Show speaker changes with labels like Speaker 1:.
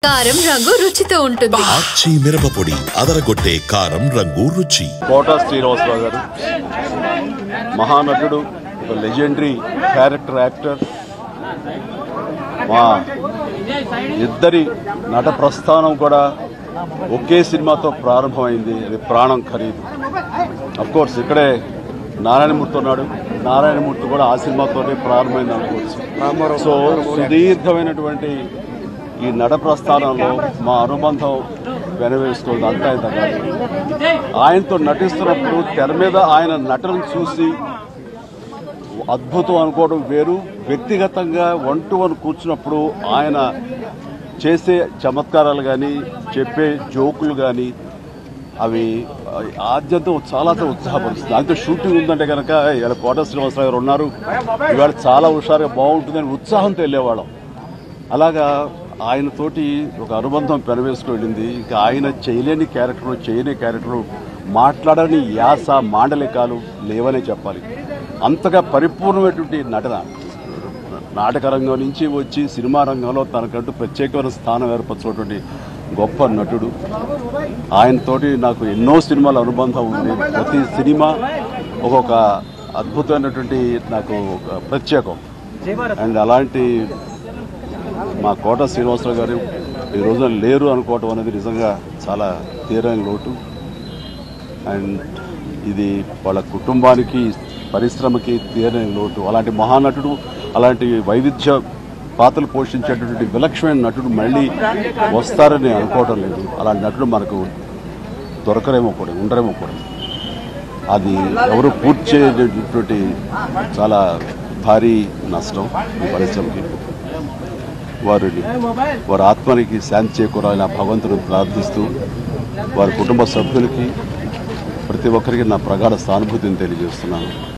Speaker 1: కారం రంగు రుచితో ఉంటుంది.
Speaker 2: ఆచి మిరపపొడి అదరగొట్టే కారం రంగు రుచి.
Speaker 3: కోట శ్రీనివాసరావు గారు మహానటుడు, ఒక లెజెండరీ క్యారెక్టర్ యాక్టర్. మా ఇద్దరి నట ప్రస్థానం కూడా ఒకే సినిమాతో ప్రారంభమైంది. అది ప్రాణం ఖరీదు. అఫ్కోర్స్ ఇక్కడే నారాయణమూర్తి ఉన్నాడు. నారాయణమూర్తి కూడా ఆ సినిమాతోనే ప్రారంభమైంది అనుకోవచ్చు. సో సుదీర్ఘమైనటువంటి ఈ నట ప్రస్థానంలో మా అనుబంధం వెనవేస్తుంది. అంతా ఇంత కాదు. ఆయనతో నటిస్తున్నప్పుడు తెర మీద ఆయన నటనను చూసి అద్భుతం అనుకోవడం వేరు, వ్యక్తిగతంగా వన్ టు వన్ కూర్చున్నప్పుడు ఆయన చేసే చమత్కారాలు కానీ చెప్పే జోకులు కానీ అవి ఆద్యంతం చాలా ఉత్సాహపరుస్తుంది. అంతే షూటింగ్ ఉందంటే కనుక ఇవాళ కోట శ్రీనివాసరావు గారు ఉన్నారు, ఇవాళ చాలా హుషారుగా బాగుంటుందని ఉత్సాహంతో వెళ్ళేవాళ్ళం. అలాగా ఆయనతోటి ఒక అనుబంధం పెనవేసుకు వెళ్ళింది. ఇక ఆయన చేయలేని క్యారెక్టరు మాట్లాడని యాస మాండలికాలు లేవనే చెప్పాలి. అంతగా పరిపూర్ణమైనటువంటి నటన. నాటక రంగం నుంచి వచ్చి సినిమా రంగంలో తనకంటూ ప్రత్యేకమైన స్థానం ఏర్పరచినటువంటి గొప్ప నటుడు. ఆయనతోటి నాకు ఎన్నో సినిమాల అనుబంధం ఉంది. ప్రతి సినిమా ఒక్కొక్క అద్భుతమైనటువంటి నాకు ప్రత్యేకం. అండ్ అలాంటి మా కోట శ్రీనివాసరావు గారు ఈ రోజున లేరు అనుకోవటం అనేది నిజంగా చాలా తీరని లోటు. అండ్ ఇది వాళ్ళ కుటుంబానికి, పరిశ్రమకి తీరని లోటు. అలాంటి మహానటుడు, అలాంటి వైవిధ్య పాత్రలు పోషించేటటువంటి విలక్షణమైన నటుడు మళ్ళీ వస్తారని అనుకోవడం లేదు. అలాంటి నటుడు మనకు దొరకరేమో కూడా, ఉండరేమో కూడా. అది ఎవరు పూర్తి చేయలేటువంటి చాలా భారీ నష్టం ఈ పరిశ్రమకి. వారి ఆత్మనికి శాంతి చేకూరాలని ఆ భగవంతుని ప్రార్థిస్తూ, వారి కుటుంబ సభ్యులకి ప్రతి ఒక్కరికి నా ప్రగాఢ సానుభూతిని తెలియజేస్తున్నాను.